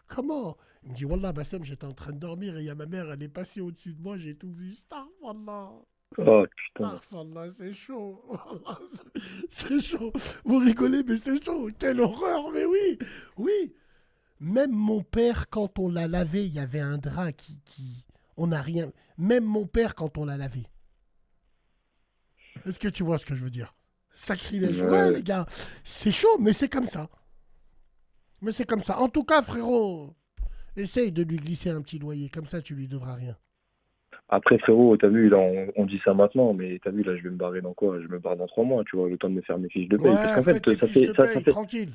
Comment? Il me dit, Wallah, Bassem, j'étais en train de dormir et il y a ma mère, elle est passée au-dessus de moi, j'ai tout vu. Starfallah. Oh, putain. Starfallah, c'est chaud. Wallah, c'est chaud. Vous rigolez, mais c'est chaud. Quelle horreur, mais oui. Oui. Même mon père, quand on l'a lavé, il y avait un drap qui... On n'a rien... Même mon père, quand on l'a lavé. Est-ce que tu vois ce que je veux dire? Sacrilège. Ouais, Ouais. les gars, c'est chaud, mais c'est comme ça. Mais c'est comme ça. En tout cas, frérot, essaye de lui glisser un petit loyer. Comme ça, tu lui devras rien. Après, frérot, t'as vu, là, on dit ça maintenant, mais t'as vu, là, je vais me barrer dans quoi? Je me barre dans 3 mois, tu vois, le temps de me faire mes fiches de paye. Parce Ouais, qu'en fais fait, tes ça fiches fait, de ça, ça paye, fait, tranquille.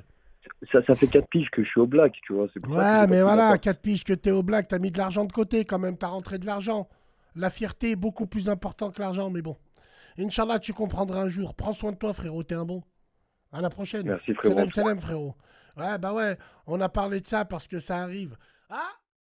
ça fait 4 piges que je suis au black, tu vois, c'est pour ça que j'ai Ouais, pas mais pris voilà, d'appart. 4 piges que t'es au black, t'as mis de l'argent de côté quand même, t'as rentré de l'argent. La fierté est beaucoup plus importante que l'argent, mais bon. Inch'Allah, tu comprendras un jour. Prends soin de toi, frérot, t'es un bon. À la prochaine. Merci, frérot. Salam, salam, frérot. Ouais, bah ouais, on a parlé de ça parce que ça arrive. Ah